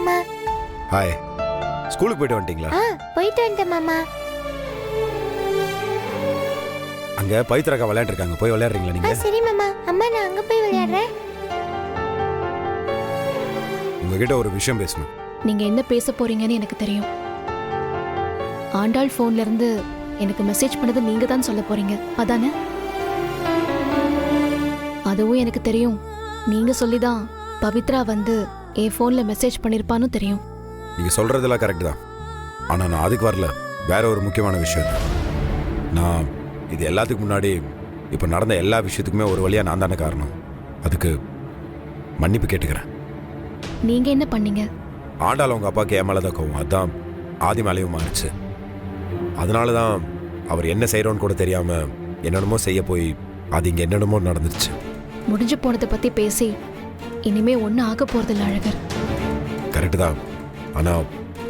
மாமா. ஹாய். ஸ்கூலுக்கு போயிட்டு வந்துட்டீங்களா? போயிட்டு வந்துட்டேன் மாமா. அங்க பவித்ராக்கா விளையாண்டுருக்காங்க, போய் விளையாடுறீங்களா நீங்க? சரி மாமா. அம்மா நான் அங்க போய் விளையாடுறேன். உங்ககிட்ட ஒரு விஷயம் பேசணும். நீங்க என்ன பேச போறீங்கன்னு எனக்கு தெரியும். ஆண்டாள் போன்ல இருந்து எனக்கு மெசேஜ் பண்ணது நீங்க தான் சொல்ல போறீங்க, அதானே? அதுவும் எனக்கு தெரியும். நீங்க சொல்லிதான் பவித்ரா வந்து என் போன்ல மெசேஜ் பண்ணிருப்பான்னு தெரியும். நீங்க சொல்றதெல்லாம் கரெக்ட் தான். ஆனா நான் அதுக்கு வரல. வேற ஒரு முக்கியமான விஷயம். நான் இது எல்லாத்துக்கு முன்னாடி இப்ப நடந்த எல்லா விஷயத்துக்குமே ஒரு வழியா நான் தானே காரணம். அதுக்கு மன்னிப்பு கேட்டுக்கிறேன். நீங்க என்ன பண்ணீங்க? ஆண்டாள் உங்க அப்பாவுக்கு என் மேலதான் கோவம். அதான் ஆதி மேலையும் மாறிச்சு. அதனாலதான் அவர் என்ன செய்யறோன்னு கூட தெரியாம என்னென்னமோ செய்ய போய் அது இங்க என்னென்னமோ நடந்துருச்சு. முடிஞ்சு போனதை பத்தி பேசி இனிமே ஒன்னும் ஆக போறதில்ல அழகர். கரெக்டு தான். ஆனா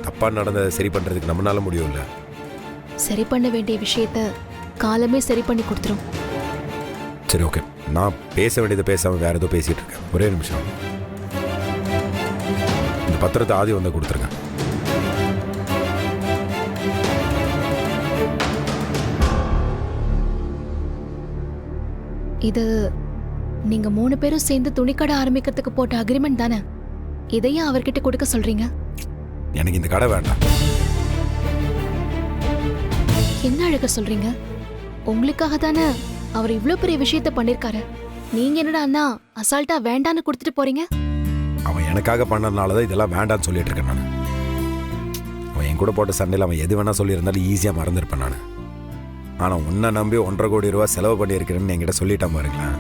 தப்பா நடந்ததை சரி பண்றதுக்கு நம்மளால முடியும்ல. சரி பண்ண வேண்டிய விஷயத்த காலமே சரி பண்ணி கொடுத்துரும். சரி, ஓகே. நான் பேச வேண்டியதை பேசாம வேற ஏதோ பேசிட்டு இருக்கேன். ஒரே நிமிஷம். இந்த பத்திரத்தை ஆதி வந்து கொடுத்துருங்க. இது நீங்க 3 பேரும் சேர்ந்து துணிக்கடை ஆரம்பிக்கிறதுக்கு போட்ட அக்ரிமெண்ட் தானே? இதையும் அவர்கிட்ட கொடுக்க சொல்றீங்க? எனக்கு இந்த கடை வேண்டாம். என்ன அழகர் சொல்றீங்க? உங்களுக்காக தானே அவர் இவ்ளோ பெரிய விஷயத்த பண்ணிருக்காரு. நீங்க என்னடா அண்ணா அசால்ட்டா வேண்டான்னு கொடுத்துட்டு போறீங்க? அவன் எனக்காக பண்ணதுனாலதான் இதெல்லாம் வேண்டான்னு சொல்லிட்டு இருக்கேன் நான். அவன் என் கூட போட்ட சண்டையில் அவன் எது வேணா சொல்லியிருந்தாலும் ஈஸியா மறந்துருப்பேன் நான். ஆனா உன்னை நம்பி 1.5 கோடி ரூபாய் செலவு பண்ணியிருக்கிறேன்னு என்கிட்ட சொல்லிட்டான் பாருங்களேன்.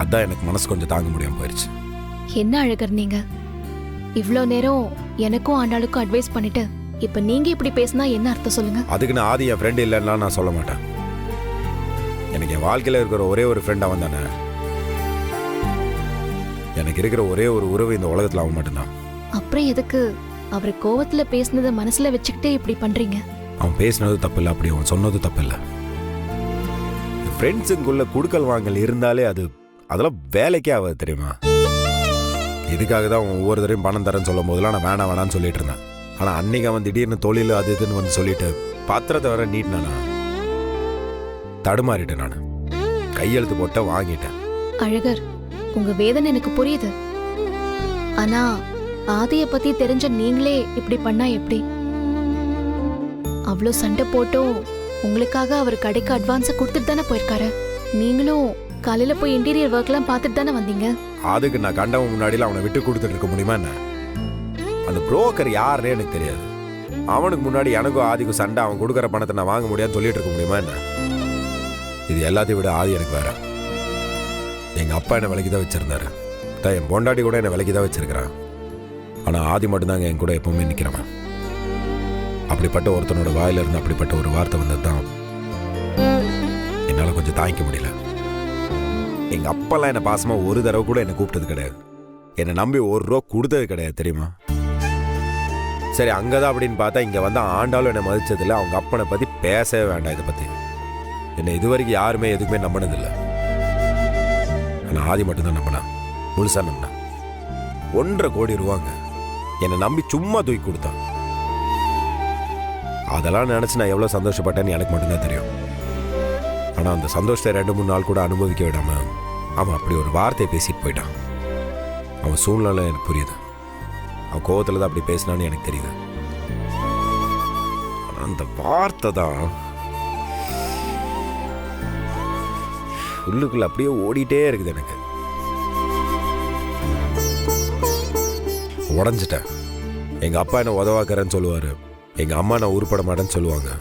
அதான் எனக்கு மனசு கொஞ்சம் தாங்க முடியாம போயிருச்சு. என்ன அழகர் நீங்க இவ்ளோ நேரம் எனக்கும் ஆண்டாளுக்கும் அட்வைஸ் பண்ணிட்டு இப்ப நீங்க இப்படி பேசினா என்ன அர்த்தம் சொல்லுங்க? அதுக்கு நான் ஆதி என் ஃப்ரெண்ட் இல்லைன்னா நான் சொல்ல மாட்டேன். எனக்கு என் வாழ்க்கையில இருக்கிற ஒரே ஒரு ஃப்ரெண்ட் அவன் தானே. எனக்கு இருக்கிற ஒரே ஒரு உறவு இந்த உலகத்துல அவன் மட்டும்தான். அப்புறம் எதுக்கு அவர் கோவத்துல பேசினதை மனசுல வச்சுக்கிட்டே இப்படி பண்றீங்க? அவன் பேசினது தப்பு இல்லை, அப்படி அவன் சொன்னது தப்பு இல்லை. ஃப்ரெண்ட்ஸுக்குள்ள குடுக்கல் வாங்கல் இருந்தாலே அதெல்லாம் வேலைக்கே ஆகாது தெரியுமா? இதுக்காக தான் அவன் ஒவ்வொரு தடையும் பணம் தரேன்னு சொல்லும் போதெல்லாம் நான் வேணாம் வேணான்னு சொல்லிட்டு இருந்தேன். ஆனா அன்னைக்கு அவன் திடீர்னு தொழில் அது இதுன்னு வந்து சொல்லிட்டு பத்திரத்தை வர நீட்டினானா தடுமாறிட்டேன். நான் கையெழுத்து போட்ட வாங்கிட்டேன். அழகர், உங்க வேதனை எனக்கு புரியுது. ஆனா ஆதிய பத்தி தெரிஞ்ச நீங்களே இப்படி பண்ணா எப்படி? அவ்வளோ சண்டை போட்டும் உங்களுக்காக அவர் கடைக்கு அட்வான்ஸை கொடுத்துட்டு தானே போயிருக்காரு. நீங்களும் காலையில போய் இன்டீரியர் ஒர்க் எல்லாம் பார்த்துட்டு தானே வந்தீங்க. அதுக்கு நான் கண்டவன் முன்னாடியில் அவனை விட்டு கொடுத்துட்டு இருக்க முடியுமா என்ன? அந்த புரோக்கர் யாருன்னே எனக்கு தெரியாது. அவனுக்கு முன்னாடி எனக்கும் ஆதிக்கும் சண்டை, அவன் கொடுக்குற பணத்தை நான் வாங்க முடியாதுன்னு சொல்லிட்டு இருக்க முடியுமா என்ன? இது எல்லாத்தையும் விட ஆதி எனக்கு வேற. எங்க அப்பா என்னை விலைக்கு தான் வச்சிருந்தாரு. என் பொண்டாட்டி கூட என்னை விலைக்கு தான் வச்சிருக்கிறான். ஆனா ஆதி மட்டும்தாங்க என் கூட எப்பவுமே நிற்கிறவன். அப்படிப்பட்ட ஒருத்தனோட வாயில இருந்து அப்படிப்பட்ட ஒரு வார்த்தை வந்தது தான் என்னால கொஞ்சம் தாங்கிக்க முடியல. எங்க அப்பெல்லாம் என்ன பாசமா ஒரு தடவை கூட என்ன கூப்பிட்டது கிடையாது. என்னை நம்பி 1 ரூபா கொடுத்தது கிடையாது தெரியுமா? சரி, அங்கதான் அப்படின்னு பார்த்தா இங்க வந்து ஆண்டாலும் என்னை மதிச்சதில்லை. அவங்க அப்பனை பத்தி பேசவே வேண்டாம். இதை பத்தி என்னை இதுவரைக்கும் யாருமே எதுக்குமே நம்பினதில்லை. ஆனா ஆதி மட்டும்தான் நம்பினான், முழுசா நம்பினான். 1.5 கோடி ரூபாங்க என்னை நம்பி சும்மா தூக்கி கொடுத்தான். அதெல்லாம் நினைச்சு நான் எவ்வளவு சந்தோஷப்பட்டேன்னு எனக்கு மட்டும்தான் தெரியும். ஆனா அந்த சந்தோஷத்தை 2-3 நாள் கூட அனுபவிக்க விடாம அவன் அப்படி ஒரு வார்த்தையை பேசிட்டு போயிட்டான். அவன் சூழ்நிலை எனக்கு புரியுது. அவன் கோவத்துல தான் அப்படி பேசினான்னு எனக்கு தெரியுது. ஆனா அந்த வார்த்தை தான் உள்ளுக்குள்ள அப்படியே ஓடிட்டே இருக்குது எனக்கு. உடஞ்சிட்டேன். எங்க அப்பா என்ன உதவாக்குறேன்னு சொல்லுவாரு, எங்க அம்மா நான் உருப்பட மாட்டேன்னு சொல்லுவாங்க.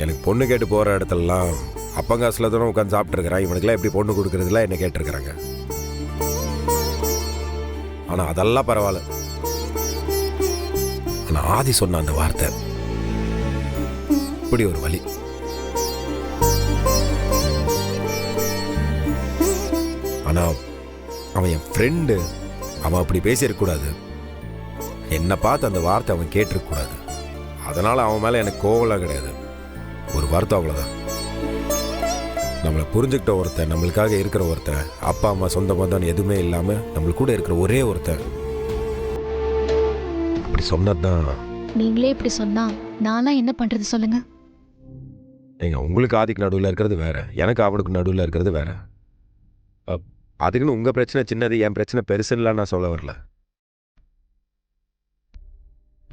எனக்கு பொண்ணு கேட்டு போற இடத்துலலாம் அப்பங்காசுல தானே உட்காந்து சாப்பிட்டு இருக்கிறான். இவனுக்குலாம் எப்படி பொண்ணு கொடுக்கறதுலாம் என்ன கேட்டிருக்கிறாங்க. ஆனா அதெல்லாம் பரவாயில்ல. ஆனா ஆதி சொன்ன அந்த வார்த்தை இப்படி ஒரு வலி. ஆனா அவன் என் ஃப்ரெண்டு, அவன் அப்படி பேசியிருக்கூடாது. என்னை பார்த்து அந்த வார்த்தை அவன் கேட்டிருக்கூடாது. அதனால அவன் மேல எனக்கு கோவலாம் கிடையாது, ஒரு வருத்தம், அவ்வளவுதான். நம்மளை புரிஞ்சுக்கிட்ட ஒருத்தன், நம்மளுக்காக இருக்கிற ஒருத்தன், அப்பா அம்மா சொந்த பந்தம் எதுவுமே இல்லாம நம்மளுக்கு கூட இருக்கிற ஒரே ஒருத்தன் சொன்னதுதான். நீங்களே இப்படி சொன்னா நான்லாம் என்ன பண்றது சொல்லுங்க? ஏங்க உங்களுக்கு ஆதிக்கு நடுவில் இருக்கிறது வேற, எனக்கு அவனுக்கு நடுவில் இருக்கிறது வேற. அதுக்குன்னு உங்கள் பிரச்சனை சின்னது, என் பிரச்சனை பெருசுன்னுலாம் நான் சொல்ல வரல.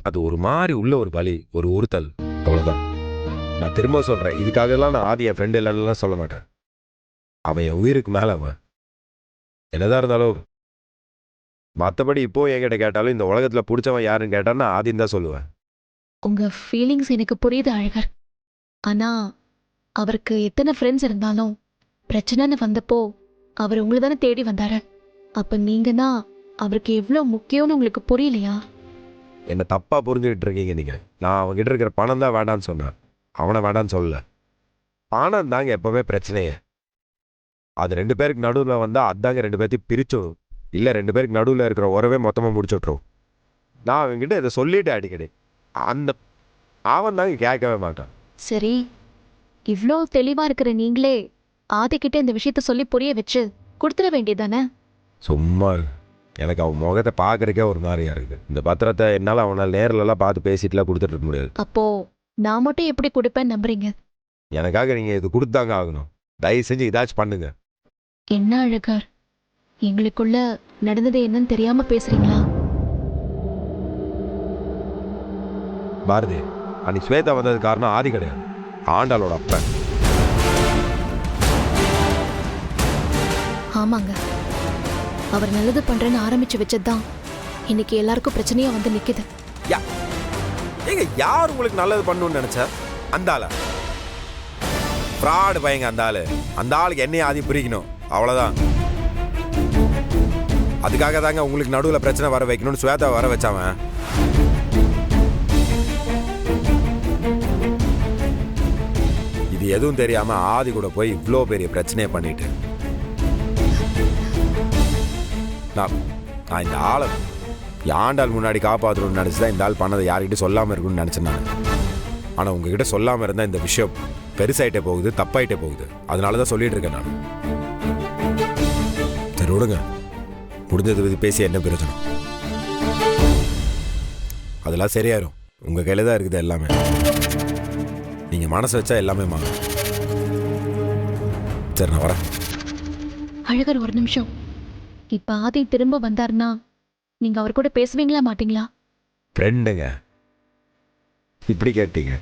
அது ஒரு மாதிரி உள்ள ஒரு வலி, ஒரு உறுத்தல், அவ்வளோதான். நான் திரும்ப சொல்கிறேன், இதுக்காகலாம் நான் ஆதி என் ஃப்ரெண்டு இல்லைன்னுலாம் சொல்ல மாட்டேன். அவன் என் உயிருக்கு மேலே அவன். என்னதான் இருந்தாலும் மற்றபடி இப்போ என்கிட்ட கேட்டாலும் இந்த உலகத்தில் பிடிச்சவன் யாருன்னு கேட்டால் நான் ஆதின்னு தான் சொல்லுவேன். உங்க ஃபீலிங்ஸ் எனக்கு புரியுது அழகர். ஆனா அவருக்கு எத்தனை ஃப்ரெண்ட்ஸ் இருந்தாலும் பிரச்சனைன்னு வந்தப்போ அவர் உங்களை தானே தேடி வந்தாரு. அப்ப நீங்கன்னா அவருக்கு எவ்வளவு முக்கியம்னு உங்களுக்கு புரியலையா? என்னை தப்பாக புரிஞ்சுக்கிட்டு இருக்கீங்க நீங்கள். நான் அவன்கிட்ட இருக்கிற பணம் தான் வேண்டான்னு சொன்னேன், அவனை வேண்டான்னு சொல்லல. பணம் தாங்க எப்போவுமே பிரச்சனையே. அது ரெண்டு பேருக்கு நடுவில் வந்தால் அதாங்க ரெண்டு பேர்த்தையும் பிரிச்சிடும். இல்லை ரெண்டு பேருக்கு நடுவில் இருக்கிற உறவே மொத்தமாக முடிச்சு விட்ரும். நான் அவங்ககிட்ட இதை சொல்லிவிட்டு அடிக்கடி அவன் தாங்க கேட்கவே மாட்டான். சரி, இவ்வளோ தெளிவா இருக்கிற நீங்களே ஆதிக்கிட்ட இந்த விஷயத்த சொல்லி புரிய வச்சு கொடுத்துட வேண்டியதானே? சும்மா எனக்கு அவன் முகத்தை பார்க்கறக்கே ஒரு மாதிரியா இருக்குது. இந்த பத்திரத்தை என்னால் அவனால் நேரிலலாம் பார்த்து பேசிட்டுலாம் கொடுத்துட்டு இருக்க முடியாது. அப்போ நான் மட்டும் எப்படி கொடுப்பேன்னு நம்புறீங்க? எனக்காக நீங்கள் இது கொடுத்தாங்க ஆகணும். தயவு செஞ்சு இதாச்சும் பண்ணுங்க. என்ன அழகர், எங்களுக்குள்ள நடந்தது என்னன்னு தெரியாம பேசுறீங்களா? பாரதி, அன்னைக்கு ஸ்வேதா வந்தது காரணம் ஆதி கிடையாது, ஆண்டாளோட அப்பன். ஆமாங்க, அவர் நல்லது பண்றேன்னு ஆரம்பிச்சு வச்சதுதான் இன்னைக்கு எல்லாருக்கும் பிரச்சனையா வந்து நிக்குது. ஏங்க யார் உங்களுக்கு நல்லது பண்ணணும்னு நினைச்சா? அந்த ஆளா? ஃப்ராடு பையங்க அந்த ஆளு. அந்த ஆளுக்கு என்னையும் ஆதி பிரிக்கணும், அவ்வளோதான். அதுக்காக தாங்க உங்களுக்கு நடுவில் பிரச்சனை வர வைக்கணும்னு ஸ்வேதாவை வர வச்சாவன். இது எதுவும் தெரியாம ஆதி கூட போய் இவ்வளோ பெரிய பிரச்சனையை பண்ணிட்டு நான் இந்த ஆளை ஆண்டாள் முன்னாடி காப்பாற்றணும்னு நினச்சிதான் இந்த ஆள் பண்ணதை யார்கிட்ட சொல்லாமல் இருக்குன்னு நினச்சேன் நான். ஆனால் உங்ககிட்ட சொல்லாமல் இருந்தால் இந்த விஷயம் பெருசாயிட்டே போகுது, தப்பாயிட்டே போகுது. அதனால தான் சொல்லிட்டு இருக்கேன் நான். சரி விடுங்க, முடிஞ்சது இது பேசி என்ன பிரச்சனை? அதெல்லாம் சரியாயிரும். உங்கள் கையில் தான் இருக்குது எல்லாமே. நீங்கள் மனசு வச்சா எல்லாமே மாறும். சரி நான் வரேன். அழகர் ஒரு நிமிஷம். இப்ப ஆதி திரும்ப வந்தாருன்னா நீங்க அவர் கூட பேசுவீங்களா மாட்டீங்களா? ஃப்ரெண்டுங்க, இப்படி கேட்டீங்க.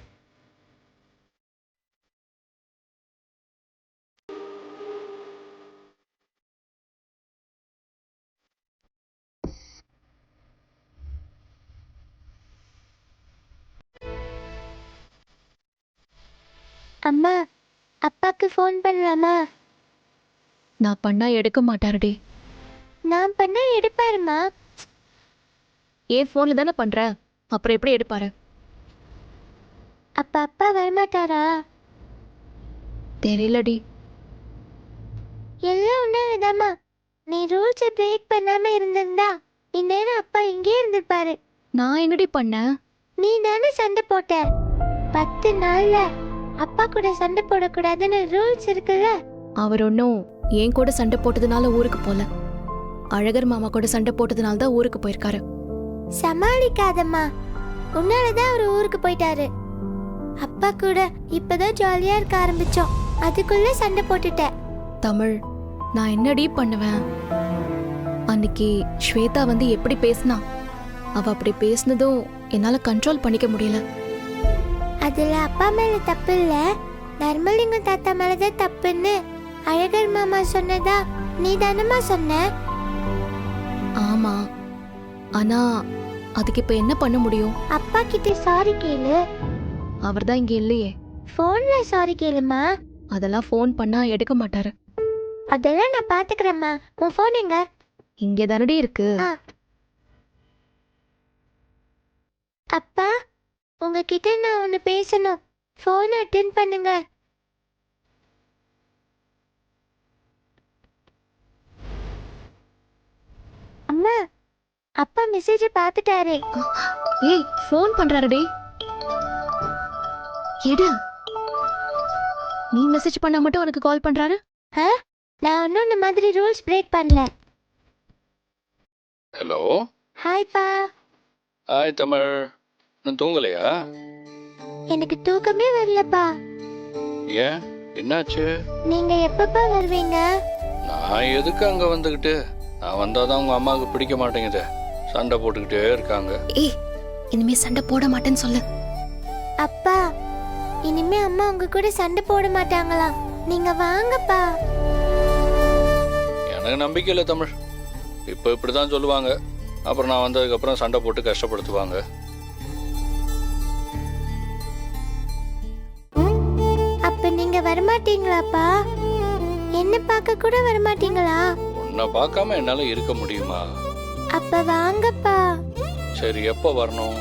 அம்மா, அப்பாக்கு ஃபோன் பண்ணலாமா? நான் பண்ணா எடுக்க மாட்டாருடி. நான் பண்ணா எடுப்பாருமா. ஏன் ஃபோன்ல தானே பண்ற, அப்புறம் எப்படி எடுப்பாரு? அப்ப அப்பா வரமாட்டாரா? தெரியலடி. எல்லாம் உன்னாலதாம்மா. நீ ரூல்ஸை பிரேக் பண்ணாம இருந்திருந்தா இந்நேரம் அப்பா இங்கே இருந்திருப்பாரு. நான் என்னடி பண்ணேன்? நீ தானே சண்டை போட்ட. 10 நாள்ல அப்பா கூட சண்டை போடக்கூடாதுன்னு ரூல்ஸ் இருக்குல்ல. அவர் ஒன்றும் என் கூட சண்டை போட்டதுனால ஊருக்கு போல, அழகர் மாமா கூட சண்டை போட்டதுனால தான் ஊருக்கு போயிருக்காரு. சமாளிக்காதம்மா, உன்னாலதான் அவர் ஊருக்கு போயிட்டாரு. அப்பா கூட இப்பதான் ஜாலியா இருக்க ஆரம்பிச்சோம், அதுக்குள்ள சண்டை போட்டுட்ட. தமிழ், நான் என்னடி பண்ணுவேன்? அன்னைக்கு ஸ்வேதா வந்து எப்படி பேசினா, அவ அப்படி பேசினதும் என்னால கண்ட்ரோல் பண்ணிக்க முடியல. அதுல அப்பா மேல தப்பு இல்ல, தர்மலிங்கம் தாத்தா மேலதான் தப்புன்னு அழகர் மாமா சொன்னதா நீ தானம்மா சொன்ன? ஆமா, ஆனா அதுக்கு இப்ப என்ன பண்ண முடியும்? அப்பா கிட்ட சாரி கேளு. அவர் தான் இங்க இல்லையே. போன்ல சாரி கேளுமா. அதெல்லாம் ஃபோன் பண்ணா எடுக்க மாட்டாரு. அதெல்லாம் நான் பாத்துக்கிறேம்மா. உன் போன் எங்க? இங்கே தானடி இருக்கு. அப்பா, உங்ககிட்ட நான் ஒன்னு பேசணும். போன் அட்டென்ட் பண்ணுங்க. அம்மா, அப்பா மெசேஜ் பார்த்துட்டாரு. ஏய், ஃபோன் பண்றாருடி. எடு. நீ மெசேஜ் பண்ணா மட்டும் உனக்கு கால் பண்றாரு? நான் ஒன்னும் இந்த மாதிரி ரூல்ஸ் பிரேக் பண்ணல. ஹலோ. ஹாய் பா. ஹாய் தமிழ். நான் தூங்கலையா? எனக்கு தூக்கமே வரலப்பா. ஏன், என்னாச்சு? நீங்க எப்பப்பா வருவீங்க? நான் எதுக்கு அங்கே வந்துக்கிட்டு? நான் வந்தாதான் உங்கள் அம்மாவுக்கு பிடிக்க மாட்டேங்குது. சண்டை போட்டுக்கிட்டே இருக்காங்க. ஏய், இனிமே சண்டை போட மாட்டேன்னு சொல்லு. அப்பா, இனிமே அம்மா உங்க கூட சண்டை போட மாட்டாங்களா? நீங்க வாங்கப்பா. எனக்கு நம்பிக்கை இல்லை தமிழ். இப்போ இப்படி தான் சொல்லுவாங்க. அப்புறம் நான் வந்ததுக்கப்புறம் சண்டை போட்டு கஷ்டப்படுத்துவாங்க. அப்ப நீங்க வரமாட்டீங்களாப்பா? என்ன பார்க்க கூட வரமாட்டீங்களா? உன்னை பார்க்காம என்னால் இருக்க முடியுமா? அப்ப வாங்கப்பா. சரி, எப்போ வரணும்?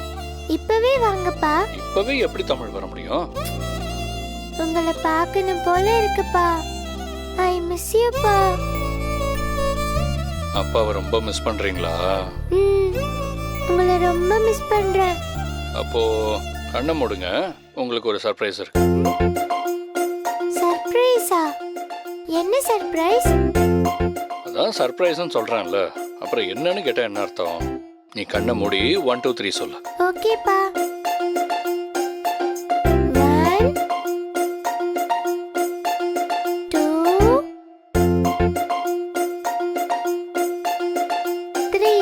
இப்பவே வாங்கப்பா. இப்போவே எப்படி தமிழ் வர முடியும்? உங்களை பார்க்கணும் போல இருக்குப்பா. ஐ மிஸ் யூப்பா. அப்பாவை ரொம்ப மிஸ் பண்ணுறீங்களா? உங்களை ரொம்ப மிஸ் பண்றேன். அப்போ கண்ணை மூடுங்க, உங்களுக்கு ஒரு சர்ப்ரைஸ் இருக்கு. சர்ப்ரைஸா? என்ன சர்ப்ரைஸ்? அதான் சர்ப்ரைஸ்ன்னு சொல்கிறேன்ல, அப்புறம் என்னன்னு கேட்டால் என்ன அர்த்தம்? நீ கண்ணை மூடி 1 2 3 சொல்லு. ஓகேப்பா. 1 2 3.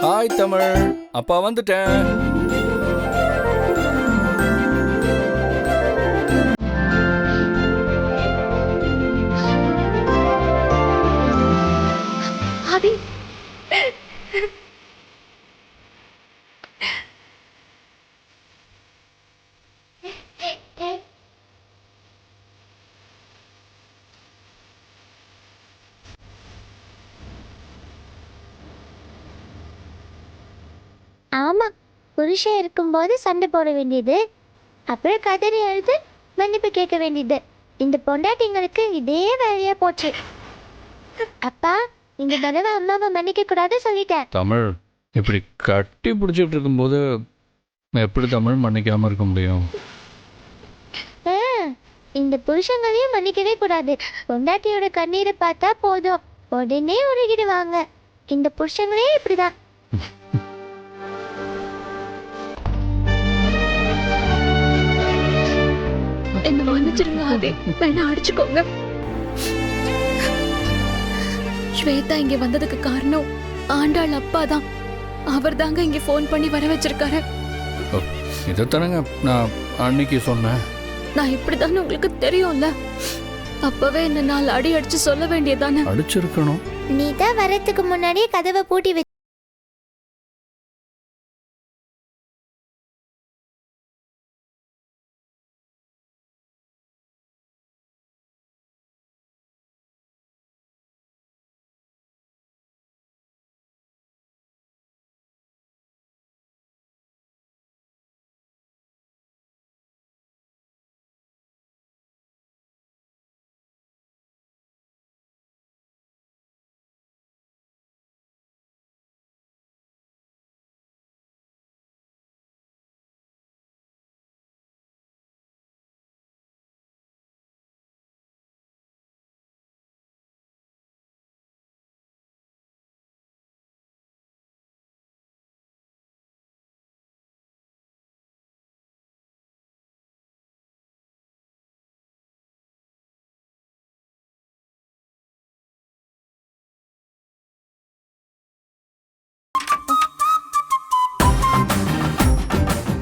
ஹாய் தமிழ், அப்பா வந்துட்டேன். ஆதி, ஆமா, புருஷன் இருக்கும்போது சண்டை போட வேண்டியது, அப்புறம் கதறி அழுது மன்னிப்பு கேட்க வேண்டியது. இந்த பொண்டாட்டிங்களுக்கு இதே வேலையா போச்சு. அப்பா, இந்த தடவை அம்மாவை மன்னிக்க கூடாது சொல்லிட்டேன். தமிழ், இப்படி கட்டி பிடிச்சிட்டு இருக்கும்போது எப்படி தமிழ் மன்னிக்காம இருக்க முடியும்? ஆ, இந்த புருஷங்களையும் மன்னிக்கவே கூடாது. பொண்டாட்டியோட கண்ணீரை பார்த்தா போதும், உடனே உருகிடுவாங்க. இந்த புருஷங்களே இப்படிதான். என்ன மன்னிச்சிருங்க ஆதி, வேணா அடிச்சுக்கோங்க. ஸ்வேதா இங்க வந்ததுக்கு காரணம் ஆண்டாள் அப்பா தான். அவர் தாங்க இங்க ஃபோன் பண்ணி வர வச்சிருக்காரு. இதைத்தானங்க நான் அன்னைக்கு சொன்னேன். நான் இப்படிதானே உங்களுக்கு தெரியும்ல. அப்பவே என்ன 4 அடி அடிச்சு சொல்ல வேண்டியதானே. அடிச்சிருக்கணும். நீ தான் வரத்துக்கு முன்னாடியே கதவை பூட்டி வச்சு.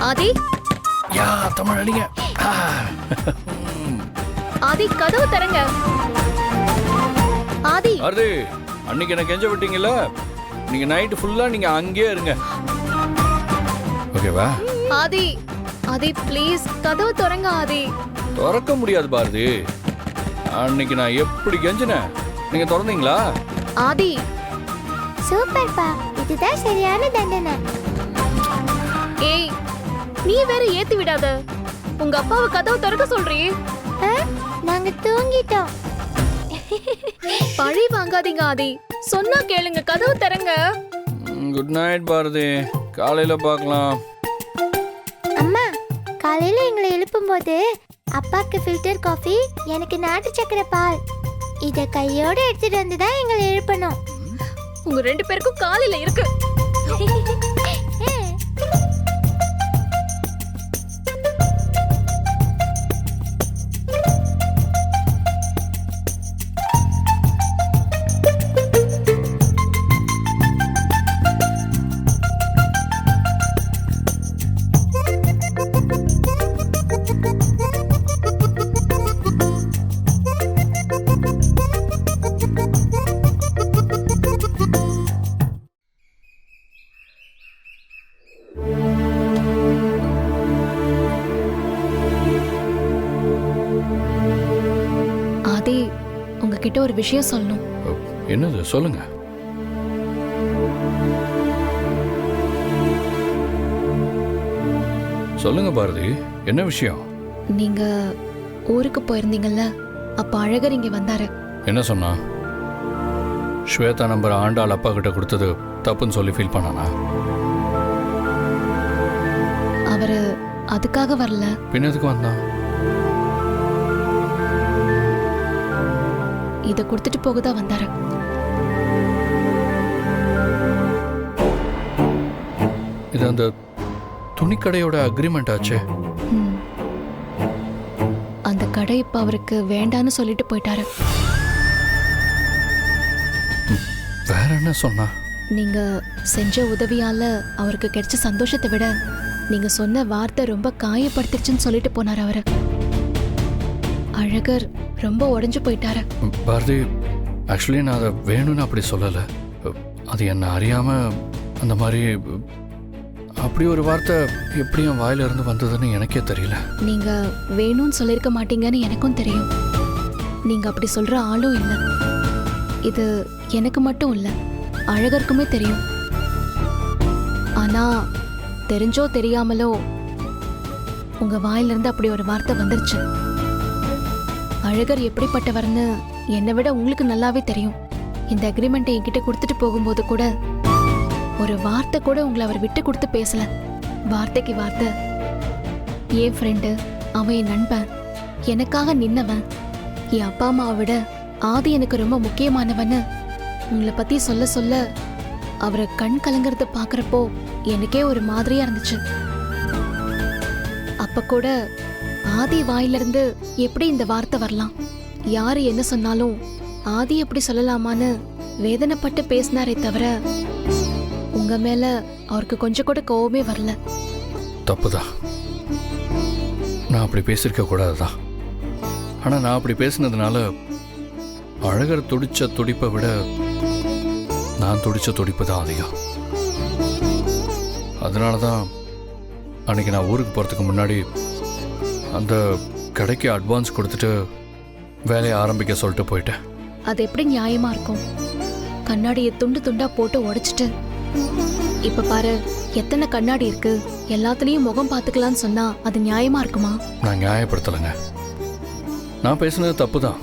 ஆதி, யா தமிழ் அடிங்க. ஆதி கதவு தரங்க. ஆதி, அது அன்னைக்கு எனக்கு கெஞ்ச விட்டீங்கல்ல, நீங்க நைட்டு ஃபுல்லா நீங்க அங்கேயே இருங்க. ஓகேவா? ஆதி, ஆதி ப்ளீஸ் கதவு திறங்க ஆதி. திறக்க முடியாது பாரதி. அன்னைக்கு நான் எப்படி கெஞ்சினேன், நீங்க திறந்தீங்களா? ஆதி, சூப்பர்ப்பா, இதுதான் சரியான தண்டனை. ஏய் நீ வேற ஏத்தி விடாத. உங்க அப்பாவை கதவு திறக்க சொல்றியே. ஆ, நாங்க தூங்கிட்டோம். பழி வாங்காதீங்க ஆதி, சொன்னா கேளுங்க, கதவு திறங்க. குட் நைட் பாரதி, காலையில பார்க்கலாம். அம்மா, காலையில எங்களை எழுப்பும்போது அப்பாக்கு ஃபில்டர் காஃபி, எனக்கு நாட்டு சக்கரை பால், இத கையோட எடுத்துட்டு வந்து தான் எங்களை எழுப்பணும். உங்க 2 பேருக்கும் காலையில இருக்கு. ஆதி, உங்ககிட்ட ஒரு விஷயம் சொல்லணும். என்னது சொல்லுங்க. சொல்லுங்க பாரதி, என்ன விஷயம்? நீங்க ஊருக்கு போயிருந்தீங்கல்ல, அப்ப அழகர் இங்க வந்தாரு. என்ன சொன்னா? ஸ்வேதா நம்பர் ஆண்டாள் அப்பா கிட்ட கொடுத்தது தப்புன்னு சொல்லி ஃபீல் பண்ணானா? அவரு அதுக்காக வரல. பின்ன எதுக்கு வந்தான்? இத கொடுத்துட்டு போகதான் வந்தாரு. இது அந்த துணிக்கடையோட அக்ரிமெண்ட் ஆச்சே. ம். அந்த கடை இப்ப அவருக்கு வேண்டான்னு சொல்லிட்டு போயிட்டாரு. வேற என்ன சொன்னா? நீங்க செஞ்ச உதவியால அவருக்கு கிடைச்ச சந்தோஷத்தை விட நீங்க சொன்ன வார்த்தை ரொம்ப காயப்படுத்திருச்சுன்னு சொல்லிட்டு போனாரு அவரு. அழகர் ரொம்ப உடைஞ்சு போயிட்டாரு. பாரதி, ஆக்சுவலி நான் அதை வேணும்னு அப்படி சொல்லலை. அது என்ன அறியாம அந்த மாதிரி அப்படி ஒரு வார்த்தை எப்படி என் வாயில இருந்து வந்ததுன்னு எனக்கே தெரியல. நீங்க வேணும்னு சொல்லிருக்க மாட்டீங்கன்னு எனக்கும் தெரியும். நீங்க அப்படி சொல்ற ஆளும் இல்லை. இது எனக்கு மட்டும் இல்லை, அழகருக்குமே தெரியும். ஆனா தெரிஞ்சோ தெரியாமலோ உங்க வாயிலிருந்து அப்படி ஒரு வார்த்தை வந்துருச்சு. அழகர் எப்படிப்பட்டவர்னு என்னை விட உங்களுக்கு நல்லாவே தெரியும். இந்த அக்ரிமெண்ட்டை என்கிட்ட கொடுத்துட்டு போகும்போது கூட ஒரு வார்த்தை கூட உங்களை அவர் விட்டு கொடுத்து பேசல. வார்த்தைக்கு வார்த்தை என் ஃப்ரெண்டு, அவன் என் நண்பன், எனக்காக நின்னவன், என் அப்பா அம்மாவை விட ஆதி எனக்கு ரொம்ப முக்கியமானவன்னு உங்களை பத்தி சொல்ல சொல்ல அவரை கண் கலங்கறத பாக்குறப்போ எனக்கே ஒரு மாதிரியா இருந்துச்சு. அப்ப கூட ஆதி வாயிலிருந்து எப்படி இந்த வார்த்தை வரலாம், யாரு என்ன சொன்னாலும் ஆதி எப்படி சொல்லலாமான்னு வேதனைப்பட்டு பேசினாரே தவிர உங்க மேல அவருக்கு கொஞ்சம் கூட கோவமே வரல. தப்புதான், நான் அப்படி பேசியிருக்க கூடாதுதான். ஆனா நான் அப்படி பேசினதுனால அழகர் துடிச்ச துடிப்பை விட நான் துடிச்ச துடிப்பு தான் அதிகம். அதனால தான் அன்னைக்கு நான் ஊருக்கு போகிறதுக்கு முன்னாடி அந்த கடைக்கு அட்வான்ஸ் கொடுத்துட்டு வேலையை ஆரம்பிக்க சொல்லிட்டு போயிட்டேன். அது எப்படி நியாயமா இருக்கும்? கண்ணாடியை துண்டு துண்டா போட்டு உடைச்சிட்டு இப்ப பாரு எத்தனை கண்ணாடி இருக்கு, எல்லாத்துலயும் முகம் பார்த்துக்கலான்னு சொன்னா அது நியாயமா இருக்குமா? நான் நியாயப்படுத்தலைங்க. நான் பேசுனது தப்பு தான்.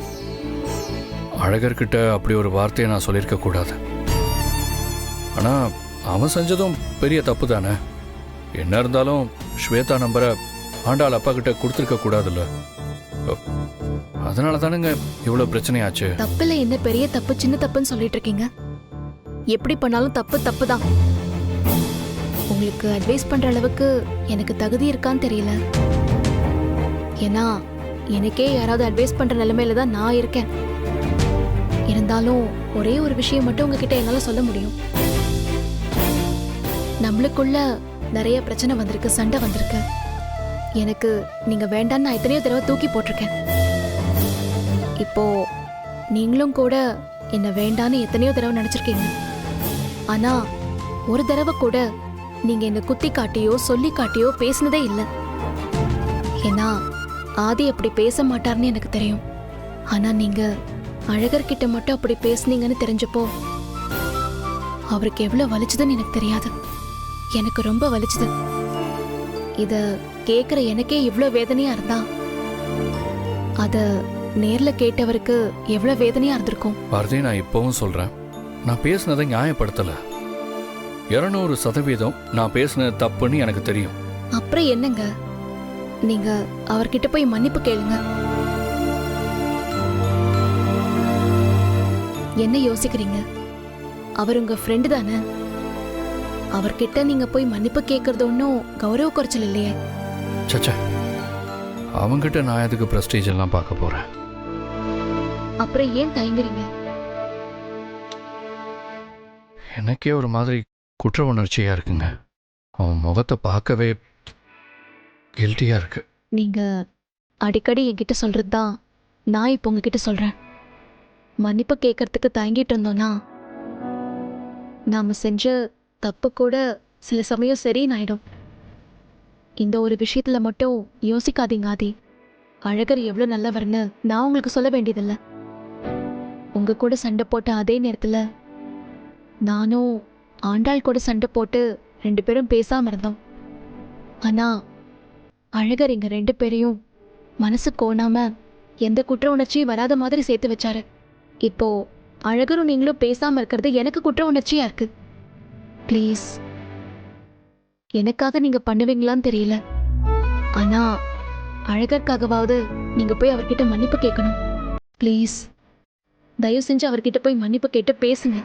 அழகர்கிட்ட அப்படி ஒரு வார்த்தையை நான் சொல்லியிருக்க கூடாது. ஆனா அவன் செஞ்சதும் பெரிய தப்பு தானே. என்ன இருந்தாலும் ஸ்வேதா நம்பரை ஆண்டாள் அப்பா கிட்ட கொடுத்துருக்க கூடாதுல்ல. அதனால தானுங்க இவ்வளவு பிரச்சனையாச்சு. தப்புல என்ன பெரிய தப்பு சின்ன தப்புன்னு சொல்லிட்டு இருக்கீங்க? எப்படி பண்ணாலும் தப்பு தப்பு தான். உங்களுக்கு அட்வைஸ் பண்ற அளவுக்கு எனக்கு தகுதி இருக்கான்னு தெரியல. ஏன்னா எனக்கே யாராவது அட்வைஸ் பண்ற நிலைமையில தான் நான் இருக்கேன். இருந்தாலும் ஒரே ஒரு விஷயம் மட்டும் உங்ககிட்ட என்னால சொல்ல முடியும். நம்மளுக்குள்ள நிறைய பிரச்சனை வந்திருக்கு, சண்டை வந்திருக்கு. எனக்கு நீங்க வேண்டான்னு நான் எத்தனையோ தடவை தூக்கி போட்டிருக்கேன். இப்போ நீங்களும் கூட என்ன வேண்டான்னு எத்தனையோ தடவை நினைச்சிருக்கீங்க. ஆனா ஒரு தடவை கூட நீங்க என்ன குத்தி காட்டியோ சொல்லி காட்டியோ பேசினதே இல்லை. ஏன்னா ஆதி அப்படி பேச மாட்டார்னு எனக்கு தெரியும். ஆனா நீங்க அழகர்கிட்ட மட்டும் அப்படி பேசுனீங்கன்னு தெரிஞ்சப்போ அவருக்கு எவ்வளவு வலிச்சதுன்னு எனக்கு தெரியாது. எனக்கு ரொம்ப வலிச்சது. இத கேக்குற எனக்கே இவ்வளவு வேதனையா இருந்தா அத நேர்ல கேட்டவருக்கு எவ்வளவு வேதனையா இருந்திருக்கும். பாரதி, நான் இப்பவும் சொல்றேன், நான் பேசுனதை நியாயப்படுத்தல. 200% நான் பேசுனது தப்புன்னு எனக்கு தெரியும். அப்புறம் என்னங்க, நீங்க அவர்கிட்ட போய் மன்னிப்பு கேளுங்க. என்ன யோசிக்கிறீங்க? அவர் உங்க ஃப்ரெண்டு தானே. அவர்கிட்ட நீங்க போய் மன்னிப்பு கேட்கறது ஒன்றும் கௌரவ குறைச்சல் இல்லையே. சச்சா, அவங்கிட்ட நான் எதுக்கு ப்ரெஸ்டீஜ் எல்லாம் பார்க்க போறேன்? அப்புறம் ஏன் தயங்குறீங்க? எனக்கே ஒரு மாதிரி குற்ற உணர்ச்சியா இருக்குங்க. அவன் முகத்தை பார்க்கவே கில்ட்டியா இருக்கு. நீங்க அடிக்கடி என்கிட்ட சொல்றது தான் நான் இப்போ உங்ககிட்ட சொல்றேன். மன்னிப்பு கேட்கறதுக்கு தயங்கிட்டு இருந்தோம்னா நாம செஞ்ச தப்பு கூட சில சமயம் சரின்னு ஆயிடும். இந்த ஒரு விஷயத்துல மட்டும் யோசிக்காதீங்க ஆதி. அழகர் எவ்வளவு நல்லவர்னு நான் உங்களுக்கு சொல்ல வேண்டியதில்லை. உங்க கூட சண்டை போட்ட அதே நேரத்துல நானும் ஆண்டாள் கூட சண்டை போட்டு 2 பேரும் பேசாம இருந்தோம். ஆனா அழகர் எங்க 2 பேரையும் மனசு கோணாம எந்த குற்ற உணர்ச்சியும் வராத மாதிரி சேர்த்து வச்சாரு. இப்போ அழகரும் நீங்களும் பேசாம இருக்கிறது எனக்கு குற்ற உணர்ச்சியா இருக்கு. ப்ளீஸ், எனக்காக நீங்க பண்ணுவீங்களான்னு தெரியல, ஆனா அழகருக்காகவாவது நீங்க போய் அவர்கிட்ட மன்னிப்பு கேட்கணும். ப்ளீஸ், தயவு செஞ்சு அவர்கிட்ட போய் மன்னிப்பு கேட்டு பேசுங்க.